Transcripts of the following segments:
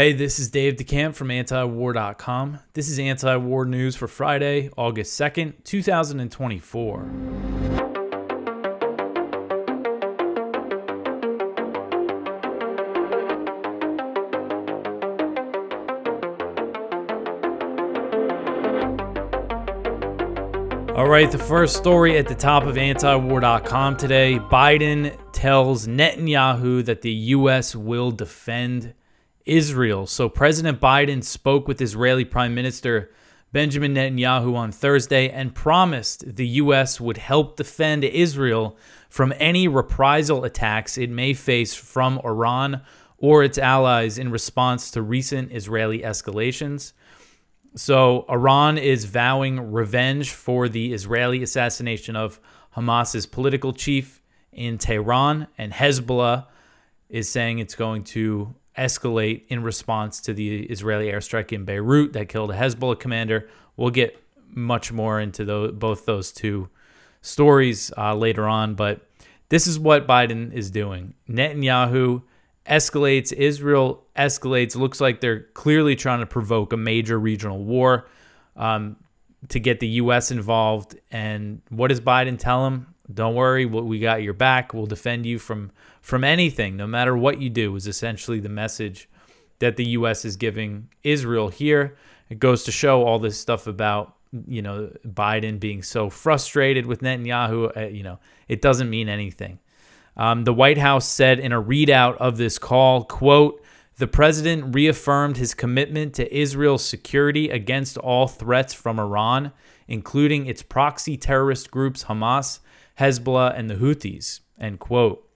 Hey, this is Dave DeCamp from antiwar.com. This is anti-war news for Friday, August 2nd, 2024. All right, the first story at the top of antiwar.com today. Biden tells Netanyahu that the U.S. will defend Israel. So President Biden spoke with Israeli Prime Minister Benjamin Netanyahu on Thursday and promised the U.S. would help defend Israel from any reprisal attacks it may face from Iran or its allies in response to recent Israeli escalations. So Iran is vowing revenge for the Israeli assassination of Hamas's political chief in Tehran, and Hezbollah is saying it's going to escalate in response to the Israeli airstrike in Beirut that killed a Hezbollah commander. We'll get much more into both those two stories later on, but this is what Biden is doing. Netanyahu escalates, Israel escalates. Looks like they're clearly trying to provoke a major regional war to get the U.S. involved. And what does Biden tell him? Don't worry, we got your back. We'll defend you from anything, no matter what you do, is essentially the message that the U.S. is giving Israel here. It goes to show all this stuff about, Biden being so frustrated with Netanyahu. It doesn't mean anything. The White House said in a readout of this call, quote, "The president reaffirmed his commitment to Israel's security against all threats from Iran, including its proxy terrorist groups Hamas, Hezbollah, and the Houthis," end quote.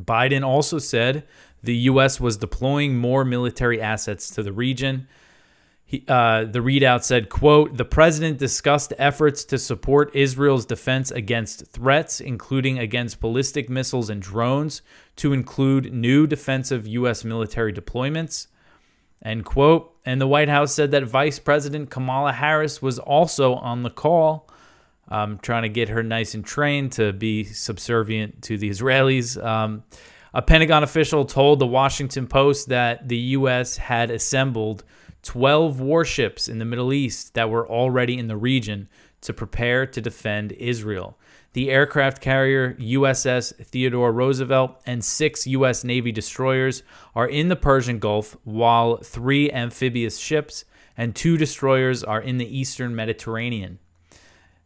Biden also said the U.S. was deploying more military assets to the region. The readout said, quote, "The president discussed efforts to support Israel's defense against threats, including against ballistic missiles and drones, to include new defensive U.S. military deployments," end quote. And the White House said that Vice President Kamala Harris was also on the call, trying to get her nice and trained to be subservient to the Israelis. A Pentagon official told the Washington Post that the U.S. had assembled 12 warships in the Middle East that were already in the region to prepare to defend Israel. The aircraft carrier USS Theodore Roosevelt and 6 U.S. Navy destroyers are in the Persian Gulf, while 3 amphibious ships and 2 destroyers are in the Eastern Mediterranean.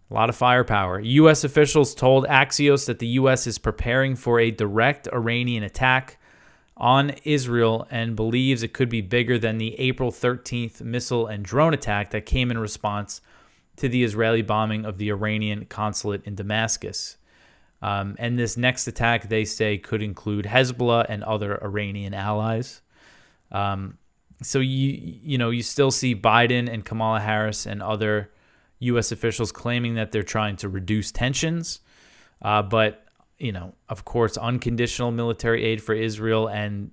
A lot of firepower. U.S. officials told Axios that the U.S. is preparing for a direct Iranian attack on Israel and believes it could be bigger than the April 13th missile and drone attack that came in response to the Israeli bombing of the Iranian consulate in Damascus. And this next attack, they say, could include Hezbollah and other Iranian allies. So you still see Biden and Kamala Harris and other U.S. officials claiming that they're trying to reduce tensions, but of course, unconditional military aid for Israel and,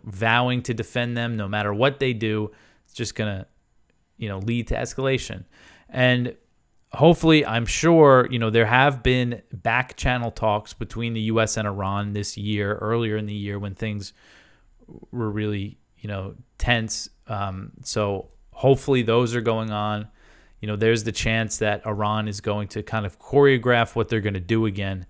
vowing to defend them no matter what they do, it's just going to, lead to escalation. And hopefully, I'm sure, there have been back channel talks between the U.S. and Iran this year, earlier in the year when things were really, tense. So hopefully those are going on. There's the chance that Iran is going to kind of choreograph what they're going to do again.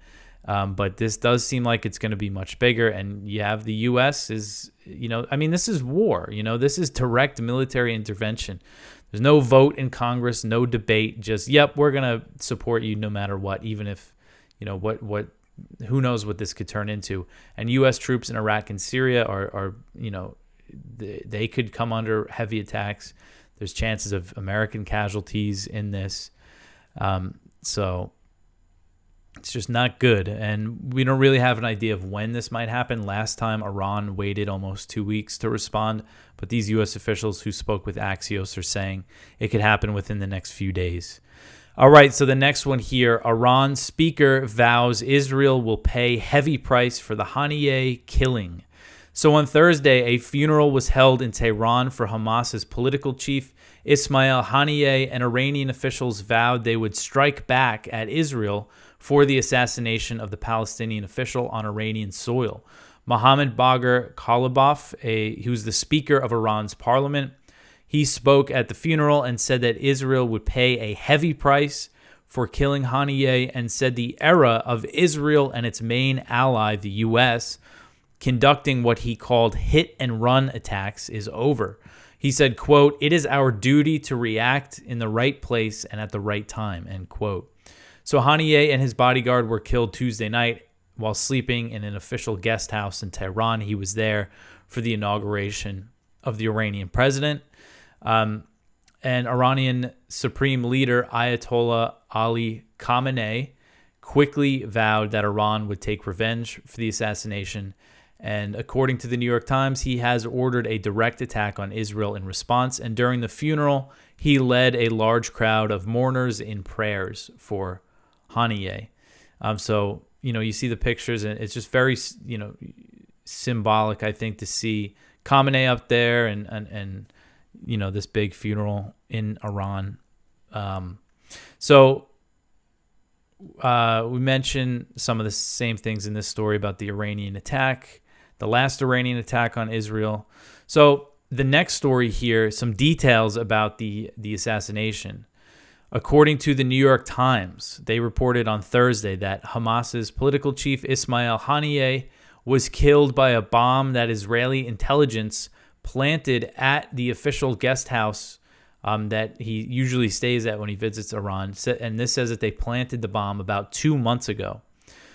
But this does seem like it's going to be much bigger. And you have the U.S. this is war. This is direct military intervention. There's no vote in Congress, no debate. Just, yep, we're going to support you no matter what, even if, who knows what this could turn into. And U.S. troops in Iraq and Syria are they could come under heavy attacks. There's chances of American casualties in this. So it's just not good. And we don't really have an idea of when this might happen. Last time, Iran waited almost 2 weeks to respond. But these U.S. officials who spoke with Axios are saying it could happen within the next few days. All right, so the next one here. Iran speaker vows Israel will pay heavy price for the Haniyeh killing. So on Thursday, a funeral was held in Tehran for Hamas's political chief, Ismail Haniyeh, and Iranian officials vowed they would strike back at Israel for the assassination of the Palestinian official on Iranian soil. Mohammed Bagher Ghalibaf, he was the Speaker of Iran's parliament. He spoke at the funeral and said that Israel would pay a heavy price for killing Haniyeh, and said the era of Israel and its main ally, the U.S., conducting what he called hit-and-run attacks is over. He said, quote, "It is our duty to react in the right place and at the right time," end quote. So Haniyeh and his bodyguard were killed Tuesday night while sleeping in an official guest house in Tehran. He was there for the inauguration of the Iranian president. And Iranian Supreme Leader Ayatollah Ali Khamenei quickly vowed that Iran would take revenge for the assassination. And according to the New York Times, he has ordered a direct attack on Israel in response. And during the funeral, he led a large crowd of mourners in prayers for Haniyeh. So, you see the pictures, and it's just very, symbolic, I think, to see Khamenei up there and this big funeral in Iran. We mentioned some of the same things in this story about the Iranian attack, the last Iranian attack on Israel. So the next story here, some details about the assassination. According to the New York Times, they reported on Thursday that Hamas's political chief Ismail Haniyeh was killed by a bomb that Israeli intelligence planted at the official guest house that he usually stays at when he visits Iran. And this says that they planted the bomb about 2 months ago.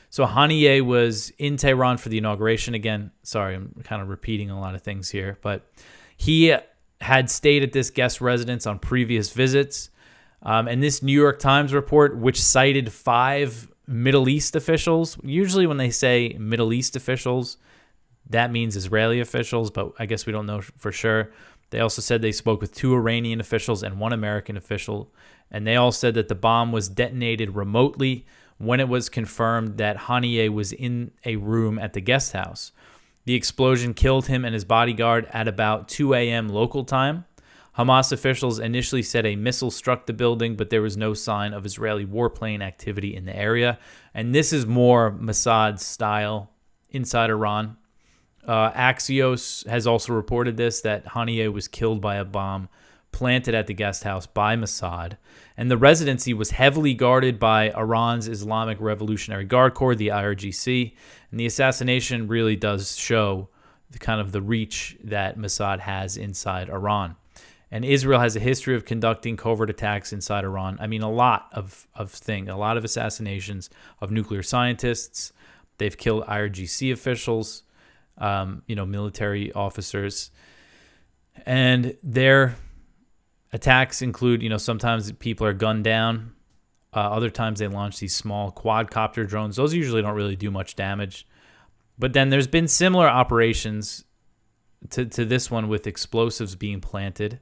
So Haniyeh was in Tehran for the inauguration. Again, sorry, I'm kind of repeating a lot of things here, but he had stayed at this guest residence on previous visits. And this New York Times report, which cited 5 Middle East officials, usually when they say Middle East officials, that means Israeli officials, but I guess we don't know for sure. They also said they spoke with 2 Iranian officials and 1 American official, and they all said that the bomb was detonated remotely when it was confirmed that Haniyeh was in a room at the guest house. The explosion killed him and his bodyguard at about 2 a.m. local time. Hamas officials initially said a missile struck the building, but there was no sign of Israeli warplane activity in the area. And this is more Mossad style inside Iran. Axios has also reported this, that Haniyeh was killed by a bomb planted at the guest house by Mossad. And the residency was heavily guarded by Iran's Islamic Revolutionary Guard Corps, the IRGC. And the assassination really does show the reach that Mossad has inside Iran. And Israel has a history of conducting covert attacks inside Iran. I mean, a lot of things, a lot of assassinations of nuclear scientists. They've killed IRGC officials, military officers. And their attacks include, sometimes people are gunned down. Other times they launch these small quadcopter drones. Those usually don't really do much damage. But then there's been similar operations to this one with explosives being planted.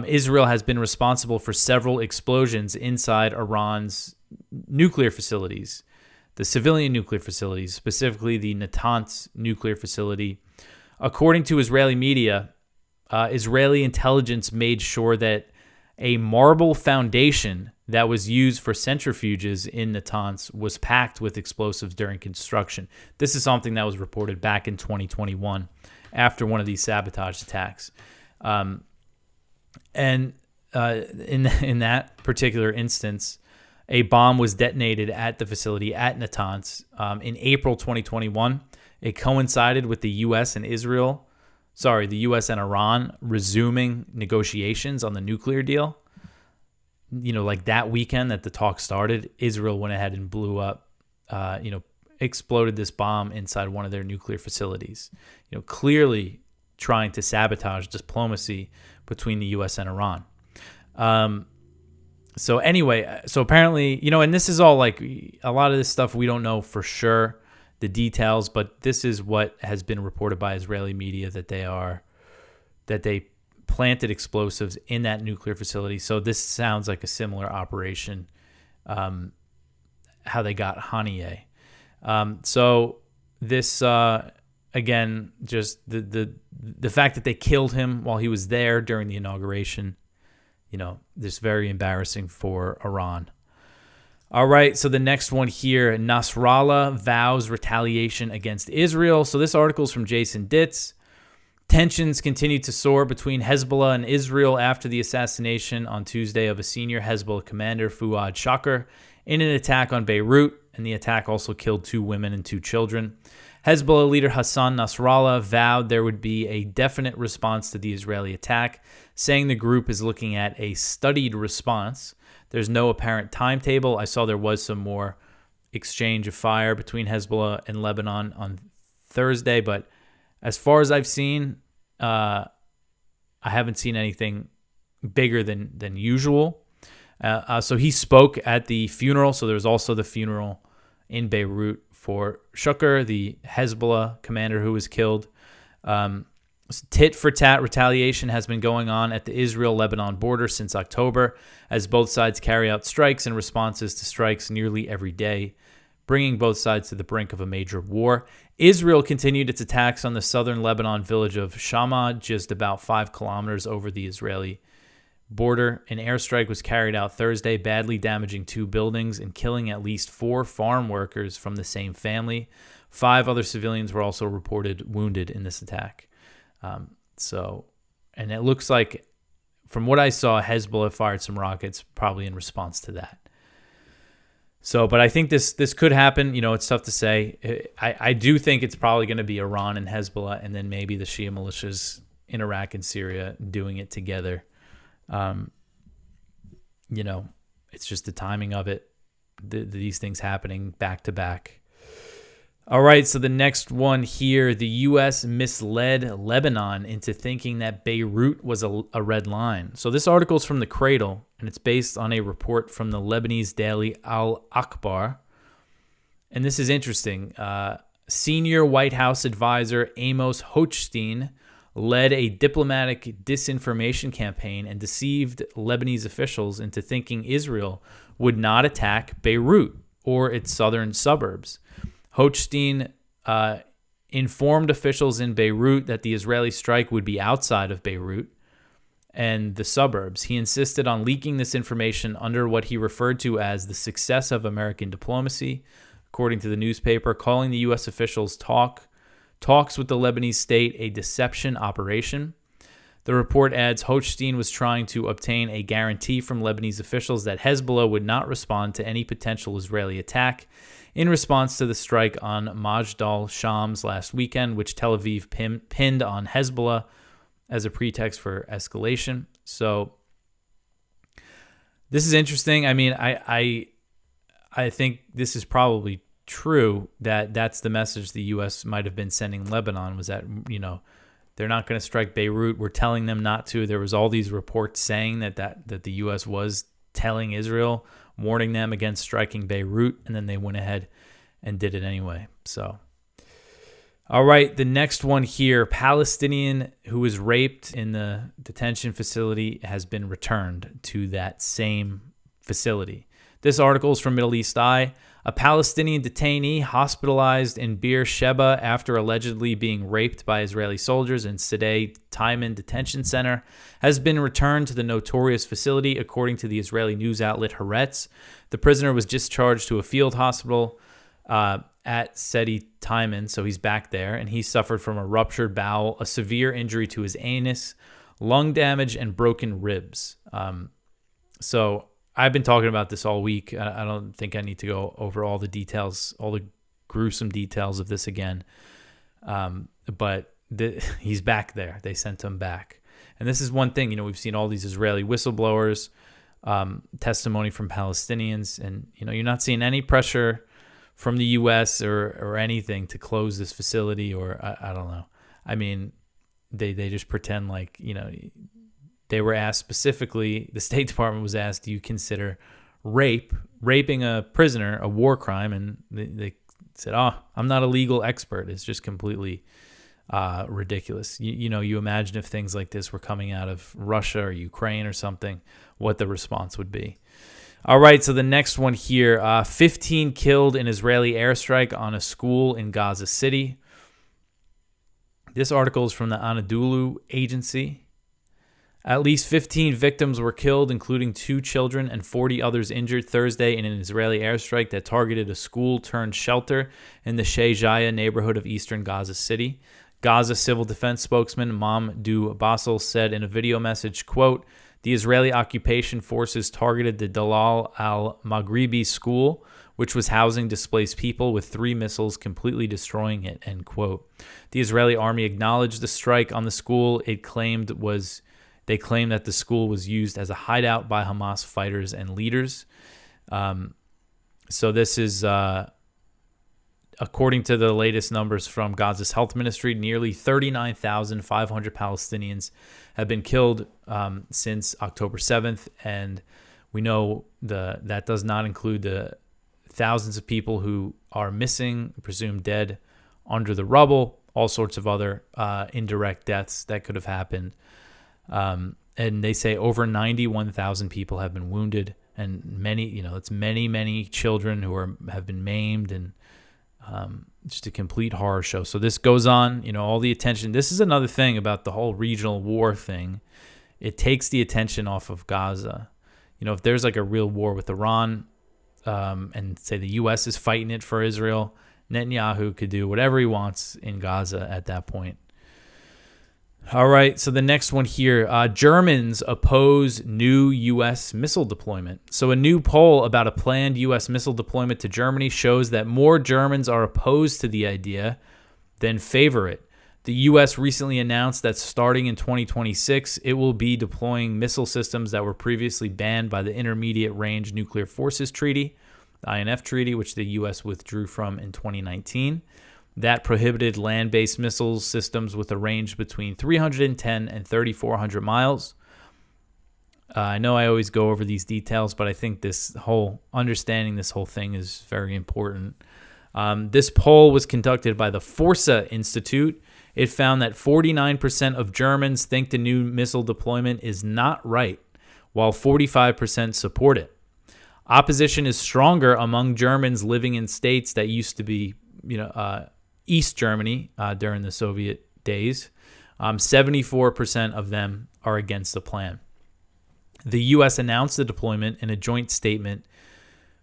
Israel has been responsible for several explosions inside Iran's nuclear facilities, the civilian nuclear facilities, specifically the Natanz nuclear facility. According to Israeli media, Israeli intelligence made sure that a marble foundation that was used for centrifuges in Natanz was packed with explosives during construction. This is something that was reported back in 2021 after one of these sabotage attacks. And in that particular instance, a bomb was detonated at the facility at Natanz in April 2021. It coincided with the U.S. and Iran resuming negotiations on the nuclear deal. Like that weekend that the talk started, Israel went ahead and blew up, exploded this bomb inside one of their nuclear facilities. Clearly trying to sabotage diplomacy between the U.S. and Iran. So apparently, and this is all like a lot of this stuff we don't know for sure, the details, but this is what has been reported by Israeli media, that they planted explosives in that nuclear facility. So this sounds like a similar operation, how they got Haniyeh. So this, again, just the fact that they killed him while he was there during the inauguration, this very embarrassing for Iran. All right, so the next one here, Nasrallah vows retaliation against Israel. So this article is from Jason Ditz. Tensions continue to soar between Hezbollah and Israel after the assassination on Tuesday of a senior Hezbollah commander, Fuad Shakir, in an attack on Beirut, and the attack also killed 2 women and 2 children. Hezbollah leader Hassan Nasrallah vowed there would be a definite response to the Israeli attack, saying the group is looking at a studied response. There's no apparent timetable. I saw there was some more exchange of fire between Hezbollah and Lebanon on Thursday, but as far as I've seen, I haven't seen anything bigger than usual. So he spoke at the funeral. So there was also the funeral in Beirut for Shakir, the Hezbollah commander who was killed. Tit-for-tat retaliation has been going on at the Israel-Lebanon border since October, as both sides carry out strikes and responses to strikes nearly every day, bringing both sides to the brink of a major war. Israel continued its attacks on the southern Lebanon village of Shama, just about 5 kilometers over the Israeli border. An airstrike was carried out Thursday, badly damaging 2 buildings and killing at least 4 farm workers from the same family. 5 other civilians were also reported wounded in this attack. And it looks like, from what I saw, Hezbollah fired some rockets probably in response to that. So, but I think this could happen. You know, it's tough to say. I do think it's probably going to be Iran and Hezbollah, and then maybe the Shia militias in Iraq and Syria doing it together. You know, it's just the timing of it. These things happening back to back. All right, so the next one here, the U.S. misled Lebanon into thinking that Beirut was a red line. So this article is from The Cradle, and it's based on a report from the Lebanese daily Al-Akhbar. And this is interesting. Senior White House advisor Amos Hochstein led a diplomatic disinformation campaign and deceived Lebanese officials into thinking Israel would not attack Beirut or its southern suburbs. Hochstein informed officials in Beirut that the Israeli strike would be outside of Beirut and the suburbs. He insisted on leaking this information under what he referred to as the success of American diplomacy, according to the newspaper, calling the U.S. officials' talks with the Lebanese state a deception operation. The report adds Hochstein was trying to obtain a guarantee from Lebanese officials that Hezbollah would not respond to any potential Israeli attack in response to the strike on Majdal Shams last weekend, which Tel Aviv pinned on Hezbollah as a pretext for escalation. So this is interesting. I mean, I think this is probably true that that's the message the U.S. might have been sending Lebanon, was that, you know, they're not going to strike Beirut. We're telling them not to. There was all these reports saying that the U.S. was telling Israel, warning them against striking Beirut, and then they went ahead and did it anyway. So, all right, the next one here, Palestinian who was raped in the detention facility has been returned to that same facility. This article is from Middle East Eye. A Palestinian detainee hospitalized in Beersheba after allegedly being raped by Israeli soldiers in Teiman detention center has been returned to the notorious facility, according to the Israeli news outlet Haaretz. The prisoner was discharged to a field hospital at Teiman, so he's back there, and he suffered from a ruptured bowel, a severe injury to his anus, lung damage, and broken ribs. So I've been talking about this all week. I don't think I need to go over all the details, all the gruesome details of this again. But he's back there. They sent him back. And this is one thing, you know, we've seen all these Israeli whistleblowers, testimony from Palestinians, and, you know, you're not seeing any pressure from the U.S. or anything to close this facility, or I don't know. I mean, they just pretend like, you know, they were asked specifically, the State Department was asked, do you consider raping a prisoner a war crime? And they said, I'm not a legal expert. It's just completely ridiculous. You know, you imagine if things like this were coming out of Russia or Ukraine or something, what the response would be. All right, so the next one here, 15 killed in Israeli airstrike on a school in Gaza City. This article is from the Anadolu Agency. At least 15 victims were killed, including 2 children, and 40 others injured Thursday in an Israeli airstrike that targeted a school-turned-shelter in the Sheikh neighborhood of eastern Gaza City. Gaza civil defense spokesman Mamdouh Basel said in a video message, quote, "The Israeli occupation forces targeted the Dalal al-Maghribi school, which was housing displaced people, with 3 missiles completely destroying it," end quote. The Israeli army acknowledged the strike on the school. They claimed that the school was used as a hideout by Hamas fighters and leaders. So this is, according to the latest numbers from Gaza's health ministry, nearly 39,500 Palestinians have been killed since October 7th. And we know that does not include the thousands of people who are missing, presumed dead under the rubble, all sorts of other indirect deaths that could have happened. And they say over 91,000 people have been wounded, and many, it's many children who have been maimed, and just a complete horror show. So this goes on, all the attention. This is another thing about the whole regional war thing. It takes the attention off of Gaza. If there's like a real war with Iran, and say the U.S. is fighting it for Israel, Netanyahu could do whatever he wants in Gaza at that point. All right, so the next one here, Germans oppose new U.S. missile deployment. So a new poll about a planned U.S. missile deployment to Germany shows that more Germans are opposed to the idea than favor it. The U.S. recently announced that starting in 2026, it will be deploying missile systems that were previously banned by the Intermediate Range Nuclear Forces Treaty, the INF Treaty, which the U.S. withdrew from in 2019. That prohibited land-based missile systems with a range between 310 and 3,400 miles. I know I always go over these details, but I think understanding this whole thing is very important. This poll was conducted by the Forsa Institute. It found that 49% of Germans think the new missile deployment is not right, while 45% support it. Opposition is stronger among Germans living in states that used to be, East Germany during the Soviet days. 74% of them are against the plan. The U.S. announced the deployment in a joint statement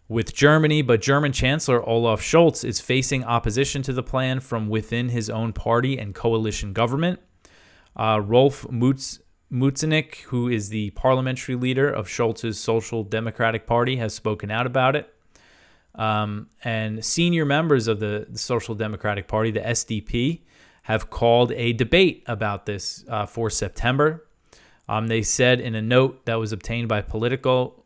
with Germany, but German Chancellor Olaf Scholz is facing opposition to the plan from within his own party and coalition government. Rolf Mützenich, who is the parliamentary leader of Scholz's Social Democratic Party, has spoken out about it. And senior members of the Social Democratic Party, the SDP, have called a debate about this for September. They said in a note that was obtained by Politico,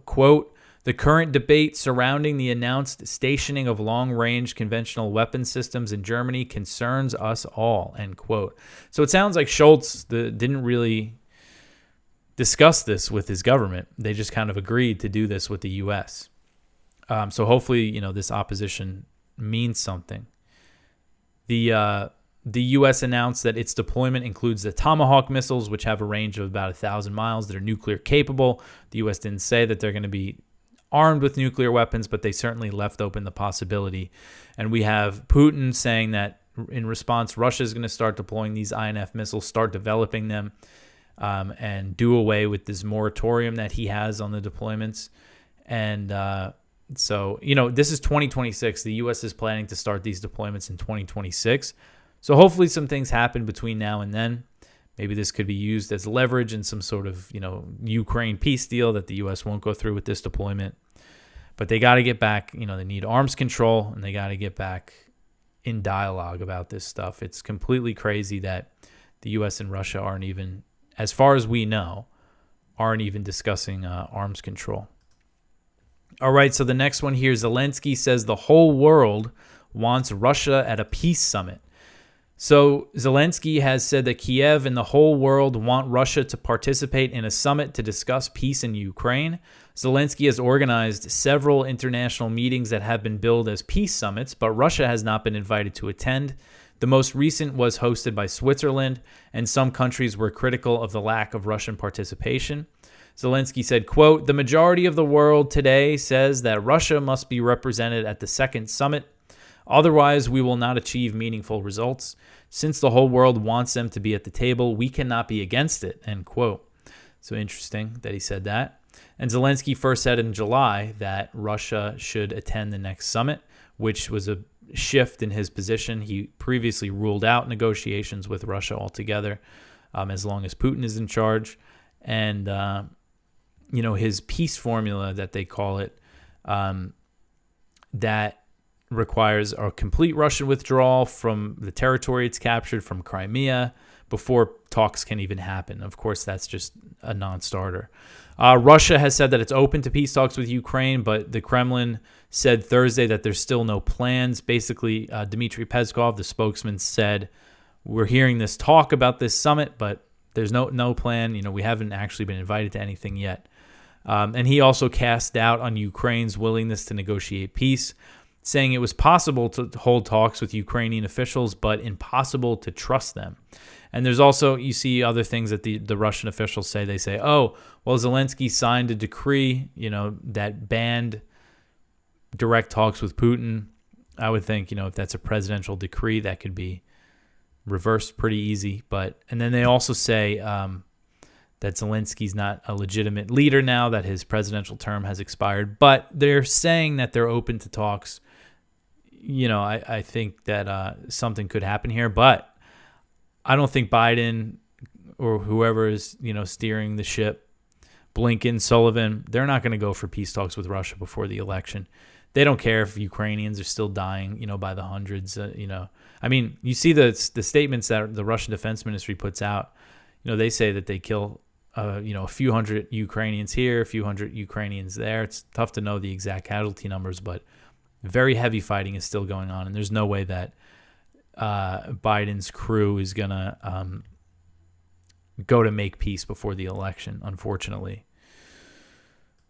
quote, "The current debate surrounding the announced stationing of long-range conventional weapon systems in Germany concerns us all," end quote. So it sounds like Scholz didn't really discuss this with his government. They just kind of agreed to do this with the U.S. So hopefully, this opposition means something. The U.S. announced that its deployment includes the Tomahawk missiles, which have a range of about 1,000 miles that are nuclear capable. The U.S. didn't say that they're going to be armed with nuclear weapons, but they certainly left open the possibility. And we have Putin saying that in response, Russia is going to start deploying these INF missiles, start developing them, and do away with this moratorium that he has on the deployments. And so, this is 2026. The U.S. is planning to start these deployments in 2026. So hopefully some things happen between now and then. Maybe this could be used as leverage in some sort of, Ukraine peace deal that the U.S. won't go through with this deployment. But they got to get back, they need arms control, and they got to get back in dialogue about this stuff. It's completely crazy that the U.S. and Russia aren't even, as far as we know, aren't even discussing arms control. All right, so the next one here, Zelensky says the whole world wants Russia at a peace summit. So Zelensky has said that Kiev and the whole world want Russia to participate in a summit to discuss peace in Ukraine. Zelensky has organized several international meetings that have been billed as peace summits, but Russia has not been invited to attend. The most recent was hosted by Switzerland, and some countries were critical of the lack of Russian participation. Zelensky said, quote, "The majority of the world today says that Russia must be represented at the second summit. Otherwise, we will not achieve meaningful results. Since the whole world wants them to be at the table, we cannot be against it, end quote. So interesting that he said that. And Zelensky first said in July that Russia should attend the next summit, which was a shift in his position. He previously ruled out negotiations with Russia altogether, as long as Putin is in charge. And, his peace formula that they call it, that requires a complete Russian withdrawal from the territory it's captured from Crimea before talks can even happen. Of course, that's just a non-starter. Russia has said that it's open to peace talks with Ukraine, but the Kremlin said Thursday that there's still no plans. Basically, Dmitry Peskov, the spokesman, said, we're hearing this talk about this summit, but there's no plan. We haven't actually been invited to anything yet. And he also cast doubt on Ukraine's willingness to negotiate peace, saying it was possible to hold talks with Ukrainian officials, but impossible to trust them. And there's also, you see other things that the Russian officials say. They say, oh, well, Zelensky signed a decree, that banned direct talks with Putin. I would think, if that's a presidential decree, that could be reversed pretty easy. And then they also say that Zelensky's not a legitimate leader now, that his presidential term has expired. But they're saying that they're open to talks. I think that something could happen here, but I don't think Biden or whoever is, steering the ship, Blinken, Sullivan, they're not going to go for peace talks with Russia before the election. They don't care if Ukrainians are still dying, by the hundreds. I mean, you see the statements that the Russian Defense Ministry puts out. They say that they kill, a few hundred Ukrainians here, a few hundred Ukrainians there. It's tough to know the exact casualty numbers, but very heavy fighting is still going on, and there's no way that Biden's crew is going to go to make peace before the election, unfortunately.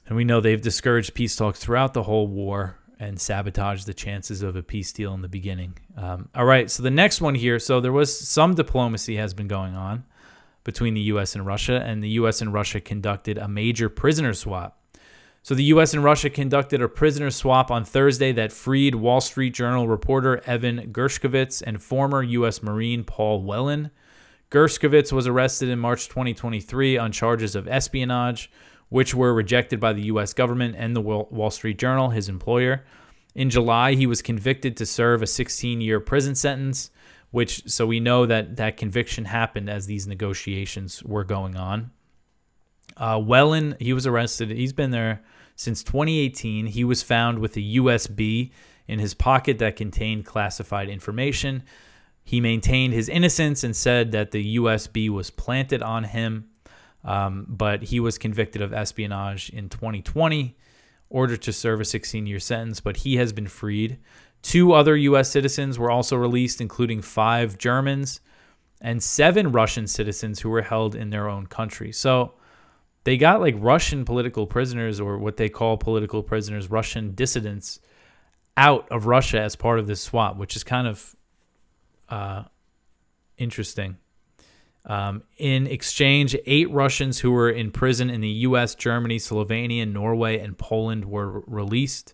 And we know they've discouraged peace talks throughout the whole war and sabotaged the chances of a peace deal in the beginning. All right, so the next one here. So there was some diplomacy has been going on between the U.S. and Russia, and the U.S. and Russia conducted a major prisoner swap. So the U.S. and Russia conducted a prisoner swap on Thursday that freed Wall Street Journal reporter Evan Gershkovich and former U.S. Marine Paul Whelan. Gershkovich was arrested in March 2023 on charges of espionage, which were rejected by the U.S. government and the Wall Street Journal, his employer. In July, he was convicted to serve a 16-year prison sentence, so we know that conviction happened as these negotiations were going on. Whelan, he was arrested. He's been there since 2018. He was found with a USB in his pocket that contained classified information. He maintained his innocence and said that the USB was planted on him, but he was convicted of espionage in 2020, ordered to serve a 16-year sentence, but he has been freed. 2 other U.S. citizens were also released, including 5 Germans and 7 Russian citizens who were held in their own country. So they got like Russian political prisoners, or what they call political prisoners, Russian dissidents, out of Russia as part of this swap, which is kind of interesting. In exchange, 8 Russians who were in prison in the U.S., Germany, Slovenia, Norway, and Poland were released.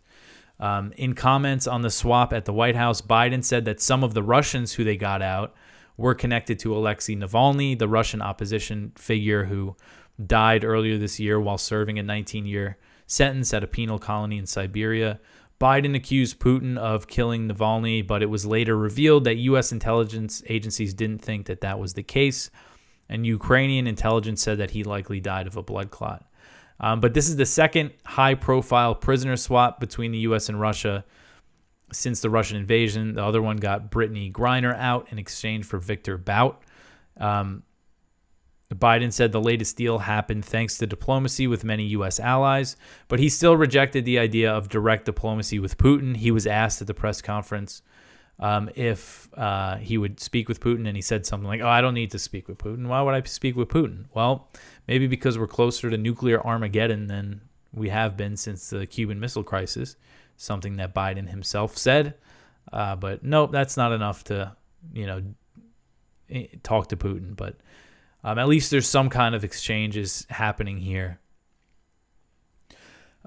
In comments on the swap at the White House, Biden said that some of the Russians who they got out were connected to Alexei Navalny, the Russian opposition figure who died earlier this year while serving a 19-year sentence at a penal colony in Siberia. Biden accused Putin of killing Navalny, but it was later revealed that U.S. intelligence agencies didn't think that that was the case, and Ukrainian intelligence said that he likely died of a blood clot. But this is the second high-profile prisoner swap between the U.S. and Russia since the Russian invasion. The other one got Brittany Griner out in exchange for Victor Bout. Biden said the latest deal happened thanks to diplomacy with many U.S. allies, but he still rejected the idea of direct diplomacy with Putin. He was asked at the press conference if he would speak with Putin, and he said something like, I don't need to speak with Putin. Why would I speak with Putin? Well, maybe because we're closer to nuclear Armageddon than we have been since the Cuban Missile Crisis, something that Biden himself said. But no, that's not enough to, talk to Putin. But at least there's some kind of exchanges happening here.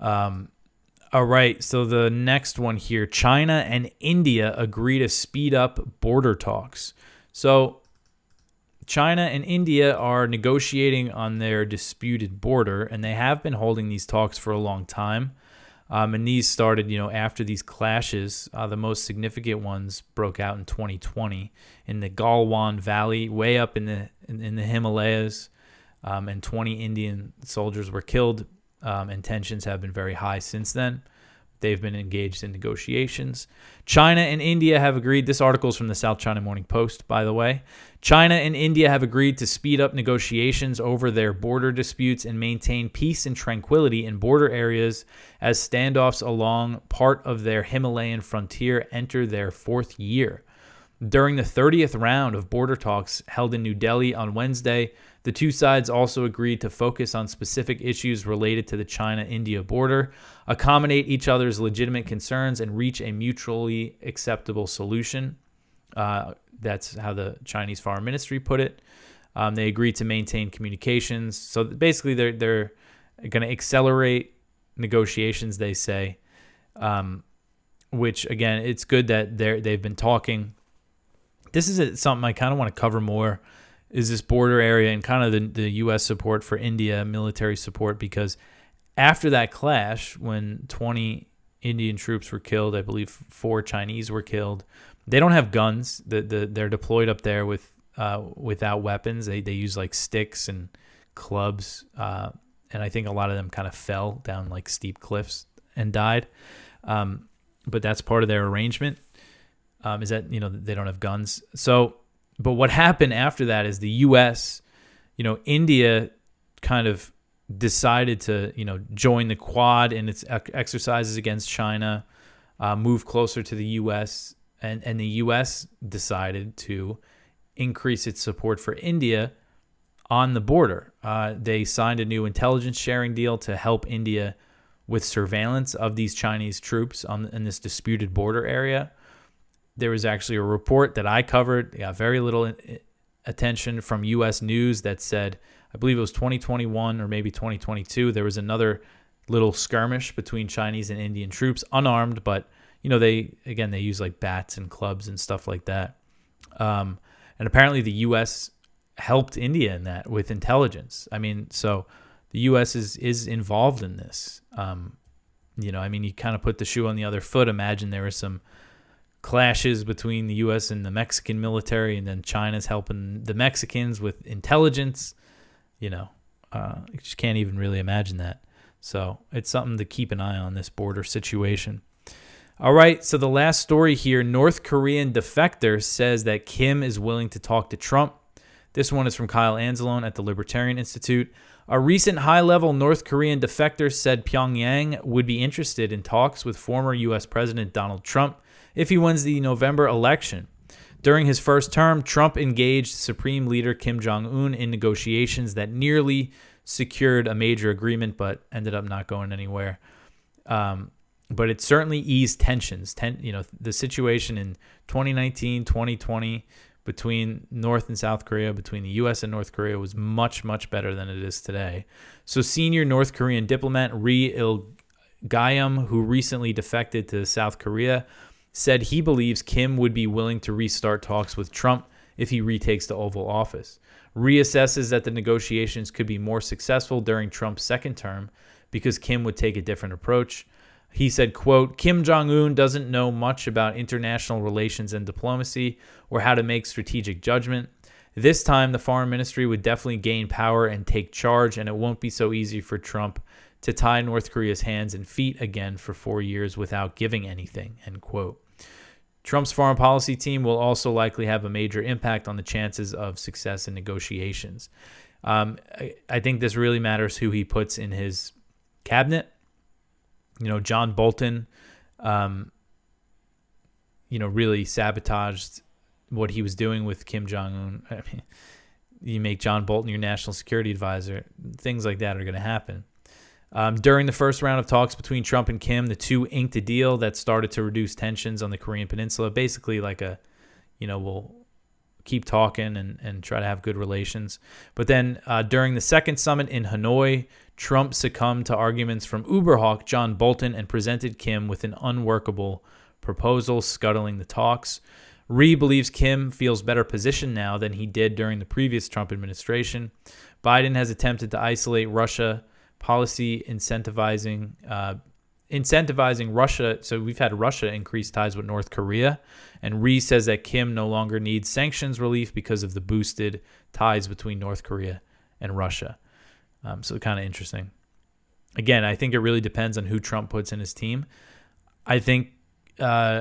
All All right, so the next one here, China and India agree to speed up border talks. So China and India are negotiating on their disputed border, and they have been holding these talks for a long time. And these started, after these clashes. The most significant ones broke out in 2020 in the Galwan Valley, way up in the Himalayas, and 20 Indian soldiers were killed. And tensions have been very high since then. They've been engaged in negotiations. China and India have agreed. This article is from the South China Morning Post, by the way. China and India have agreed to speed up negotiations over their border disputes and maintain peace and tranquility in border areas as standoffs along part of their Himalayan frontier enter their fourth year. During the 30th round of border talks held in New Delhi on Wednesday, the two sides also agreed to focus on specific issues related to the China-India border, accommodate each other's legitimate concerns, and reach a mutually acceptable solution. That's how the Chinese Foreign Ministry put it. They agreed to maintain communications. So basically, they're going to accelerate negotiations, they say, which, again, it's good that they've been talking. This is something I kind of want to cover more, is this border area and kind of the U.S. support for India, military support, because after that clash, when 20 Indian troops were killed, I believe 4 Chinese were killed, they don't have guns. They're deployed up there without weapons. They use like sticks and clubs, and I think a lot of them kind of fell down like steep cliffs and died. But that's part of their arrangement, is that they don't have guns. So, but what happened after that is the U.S., India kind of decided to join the Quad in its exercises against China, move closer to the U.S., and the U.S. decided to increase its support for India on the border. They signed a new intelligence sharing deal to help India with surveillance of these Chinese troops in this disputed border area. There was actually a report that I covered, got very little attention from U.S. News, that said, I believe it was 2021 or maybe 2022, there was another little skirmish between Chinese and Indian troops, unarmed, but they use like bats and clubs and stuff like that. And apparently the U.S. helped India in that with intelligence. I mean, so the U.S. is involved in this. You kind of put the shoe on the other foot. Imagine there were some clashes between the U.S. and the Mexican military, and then China's helping the Mexicans with intelligence. You just can't even really imagine that. So it's something to keep an eye on, this border situation. All right, so the last story here, North Korean Defector says that Kim is willing to talk to Trump. This one is from Kyle Anzalone at the Libertarian Institute. A recent high-level North Korean defector said Pyongyang would be interested in talks with former U.S. President Donald Trump if he wins the November election. During his first term, Trump engaged Supreme Leader Kim Jong-un in negotiations that nearly secured a major agreement but ended up not going anywhere. But it certainly eased tensions. The situation in 2019, 2020 between North and South Korea, between the U.S. and North Korea, was much, much better than it is today. So senior North Korean diplomat Ri Il-gayam, who recently defected to South Korea, said he believes Kim would be willing to restart talks with Trump if he retakes the Oval Office. Ri assesses that the negotiations could be more successful during Trump's second term because Kim would take a different approach. He said, quote, Kim Jong-un doesn't know much about international relations and diplomacy or how to make strategic judgment. This time, the foreign ministry would definitely gain power and take charge, and it won't be so easy for Trump to tie North Korea's hands and feet again for 4 years without giving anything, end quote. Trump's foreign policy team will also likely have a major impact on the chances of success in negotiations. I think this really matters who he puts in his cabinet. John Bolton, really sabotaged what he was doing with Kim Jong-un. I mean, you make John Bolton your national security advisor, things like that are going to happen. During the first round of talks between Trump and Kim, the two inked a deal that started to reduce tensions on the Korean Peninsula. Basically like we'll keep talking and try to have good relations. But then during the second summit in Hanoi, Trump succumbed to arguments from Uberhawk John Bolton and presented Kim with an unworkable proposal, scuttling the talks. Rhee believes Kim feels better positioned now than he did during the previous Trump administration. Biden has attempted to isolate Russia, policy incentivizing Russia. So we've had Russia increase ties with North Korea. And Rhee says that Kim no longer needs sanctions relief because of the boosted ties between North Korea and Russia. So kind of interesting. Again, I think it really depends on who Trump puts in his team. I think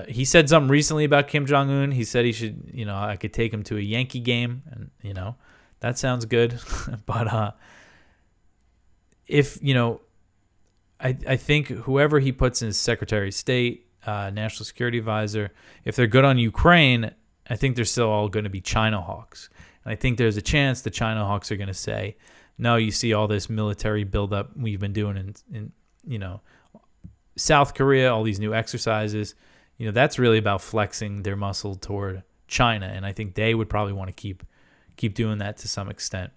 he said something recently about Kim Jong-un. He said he should, I could take him to a Yankee game. And, that sounds good. But if, I think whoever he puts in as Secretary of State, National Security Advisor, if they're good on Ukraine, I think they're still all going to be China hawks. And I think there's a chance the China hawks are going to say, no, you see all this military buildup we've been doing in South Korea, all these new exercises, that's really about flexing their muscle toward China. And I think they would probably want to keep doing that to some extent.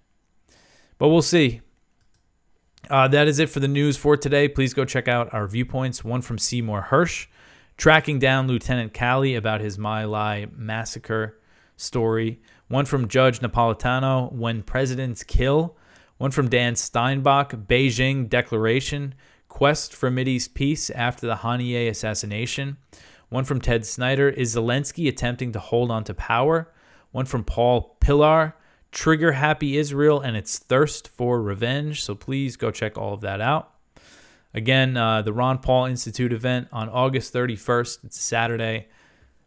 But we'll see. That is it for the news for today. Please go check out our Viewpoints. One from Seymour Hersh, tracking down Lieutenant Calley about his My Lai massacre story. One from Judge Napolitano, When Presidents Kill. One from Dan Steinbach, Beijing Declaration, Quest for Mideast Peace after the Haniyeh assassination. One from Ted Snyder, Is Zelensky attempting to hold on to power? One from Paul Pillar, Trigger Happy Israel and its thirst for revenge. So please go check all of that out. Again, the Ron Paul Institute event on August 31st. It's Saturday.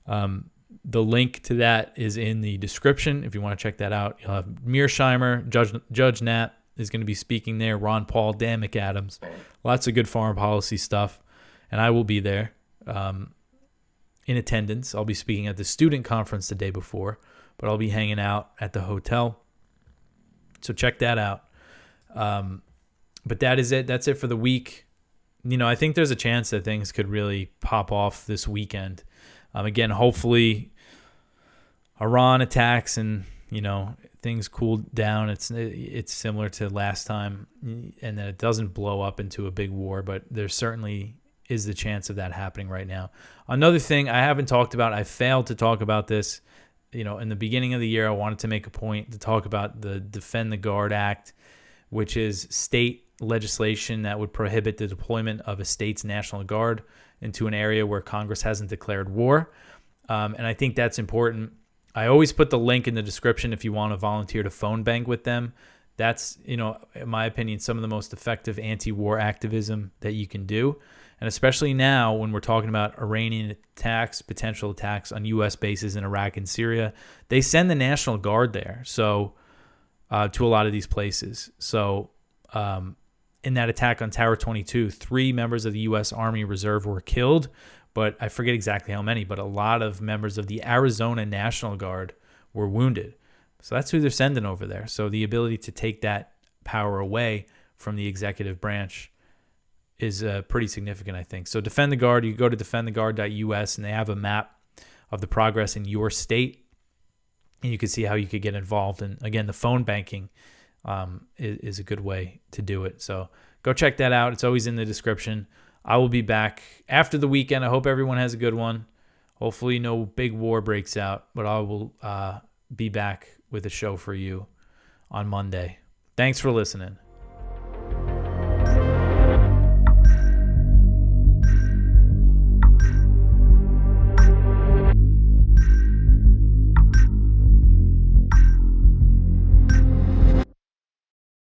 The link to that is in the description if you want to check that out. You'll have Mearsheimer, Judge Nat is going to be speaking there, Ron Paul, Dan McAdams. Lots of good foreign policy stuff. And I will be there in attendance. I'll be speaking at the student conference the day before, but I'll be hanging out at the hotel. So check that out. But that is it. That's it for the week. I think there's a chance that things could really pop off this weekend. Again, hopefully Iran attacks and, things cool down. It's similar to last time and that it doesn't blow up into a big war, but there certainly is the chance of that happening right now. Another thing I haven't talked about, I failed to talk about this. In the beginning of the year, I wanted to make a point to talk about the Defend the Guard Act, which is state legislation that would prohibit the deployment of a state's National Guard into an area where Congress hasn't declared war. And I think that's important. I always put the link in the description if you want to volunteer to phone bank with them. That's, in my opinion, some of the most effective anti-war activism that you can do. And especially now when we're talking about Iranian attacks, potential attacks on U.S. bases in Iraq and Syria, they send the National Guard there. So to a lot of these places. So in that attack on Tower 22, 3 members of the U.S. Army Reserve were killed, but I forget exactly how many, but a lot of members of the Arizona National Guard were wounded. So that's who they're sending over there. So the ability to take that power away from the executive branch is pretty significant, I think. So Defend the Guard, you go to defendtheguard.us, and they have a map of the progress in your state, and you can see how you could get involved. And again, the phone banking is a good way to do it. So go check that out. It's always in the description. I will be back after the weekend. I hope everyone has a good one. Hopefully no big war breaks out, but I will be back with a show for you on Monday. Thanks for listening.